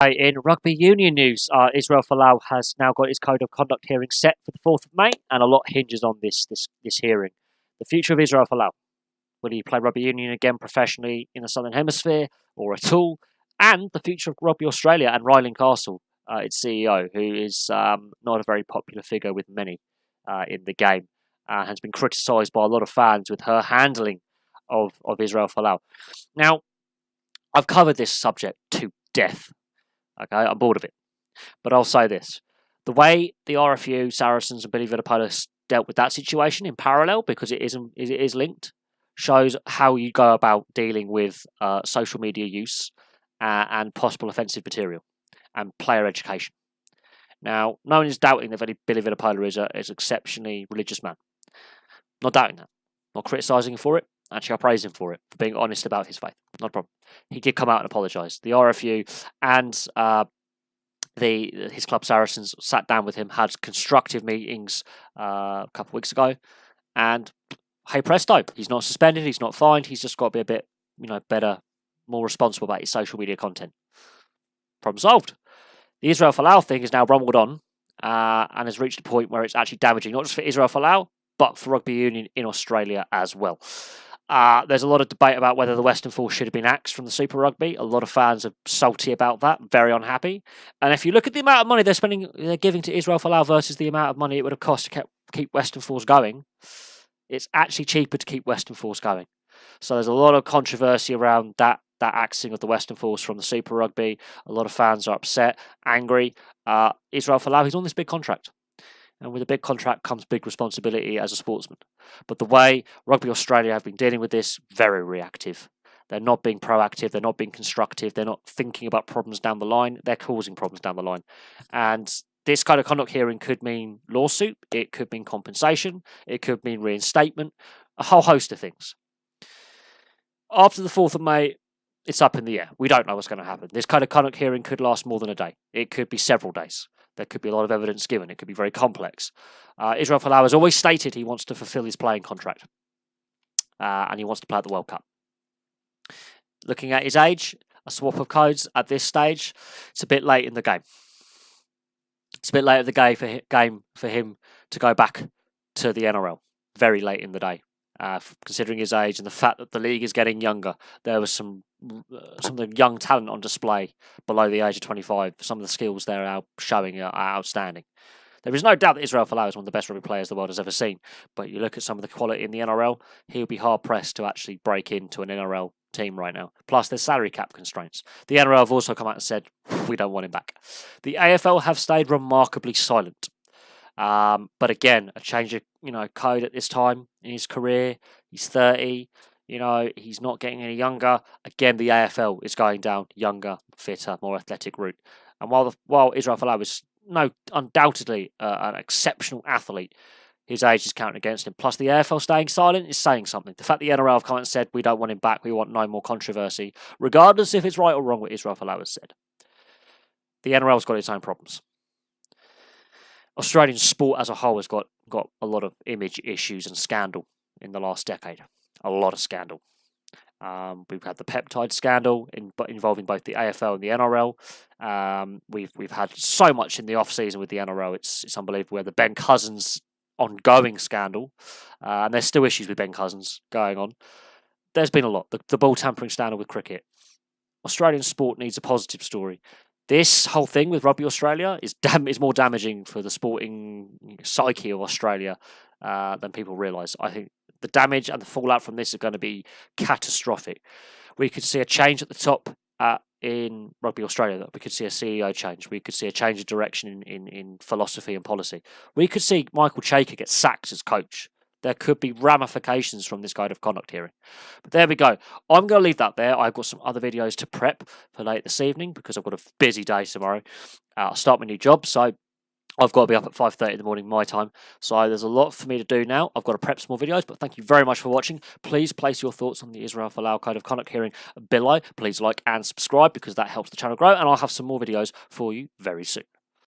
In rugby union news, Israel Folau has now got his code of conduct hearing set for the 4th of May, and a lot hinges on this hearing. The future of Israel Folau. Will he play rugby union again professionally in the Southern Hemisphere or at all? And the future of Rugby Australia and Ryling Castle, its CEO, who is not a very popular figure with many in the game, has been criticised by a lot of fans with her handling of Israel Folau. Now, I've covered this subject to death. Okay, I'm bored of it. But I'll say this. The way the RFU, Saracens and Billy Vunipola dealt with that situation in parallel, because it is linked, shows how you go about dealing with social media use and possible offensive material and player education. Now, no one is doubting that Billy Vunipola is an exceptionally religious man. Not doubting that. Not criticising him for it. Actually, I praise him for it, for being honest about his faith. Not a problem. He did come out and apologise. The RFU and his club Saracens sat down with him, had constructive meetings a couple of weeks ago, and hey presto, he's not suspended, he's not fined, he's just got to be a bit, better, more responsible about his social media content. Problem solved. The Israel Folau thing is now rumbled on and has reached a point where it's actually damaging, not just for Israel Folau, but for rugby union in Australia as well. There's a lot of debate about whether the Western Force should have been axed from the Super Rugby. A lot of fans are salty about that, very unhappy. And if you look at the amount of money they're giving to Israel Folau versus the amount of money it would have cost to keep Western Force going, it's actually cheaper to keep Western Force going. So there's a lot of controversy around that axing of the Western Force from the Super Rugby. A lot of fans are upset, angry. Israel Folau, he's on this big contract. And with a big contract comes big responsibility as a sportsman. But the way Rugby Australia have been dealing with this, very reactive. They're not being proactive. They're not being constructive. They're not thinking about problems down the line. They're causing problems down the line. And this kind of conduct hearing could mean lawsuit. It could mean compensation. It could mean reinstatement. A whole host of things. After the 4th of May, it's up in the air. We don't know what's going to happen. This kind of conduct hearing could last more than a day. It could be several days. There could be a lot of evidence given. It could be very complex. Israel Folau has always stated he wants to fulfill his playing contract. And he wants to play at the World Cup. Looking at his age, a swap of codes at this stage, it's a bit late in the game. It's a bit late in the game for him to go back to the NRL. Very late in the day. Considering his age and the fact that the league is getting younger, there was some of the young talent on display below the age of 25. Some of the skills they're showing are outstanding. There is no doubt that Israel Folau is one of the best rugby players the world has ever seen, but you look at some of the quality in the NRL, he'll be hard-pressed to actually break into an NRL team right now. Plus, there's salary cap constraints. The NRL have also come out and said, we don't want him back. The AFL have stayed remarkably silent. But again, a change of code at this time in his career. He's 30. He's not getting any younger. Again, the AFL is going down younger, fitter, more athletic route. And while Israel Folau is undoubtedly an exceptional athlete, his age is counting against him. Plus, the AFL staying silent is saying something. The fact the NRL have come out and said we don't want him back, we want no more controversy, regardless if it's right or wrong what Israel Folau has said. The NRL's got its own problems. Australian sport as a whole has got a lot of image issues and scandal in the last decade. A lot of scandal. We've had the peptide scandal involving both the AFL and the NRL. We've had so much in the off season with the NRL. It's unbelievable. We had the Ben Cousins ongoing scandal, and there's still issues with Ben Cousins going on. There's been a lot. The ball tampering scandal with cricket. Australian sport needs a positive story. This whole thing with Rugby Australia is more damaging for the sporting psyche of Australia than people realise. I think the damage and the fallout from this are going to be catastrophic. We could see a change at the top in Rugby Australia. We could see a CEO change. We could see a change of direction in philosophy and policy. We could see Michael Chaker get sacked as coach. There could be ramifications from this code of conduct hearing. But there we go. I'm going to leave that there. I've got some other videos to prep for late this evening because I've got a busy day tomorrow. I'll start my new job, so I've got to be up at 5:30 in the morning my time. So there's a lot for me to do now. I've got to prep some more videos, but thank you very much for watching. Please place your thoughts on the Israel Folau code of conduct hearing below. Please like and subscribe because that helps the channel grow, and I'll have some more videos for you very soon.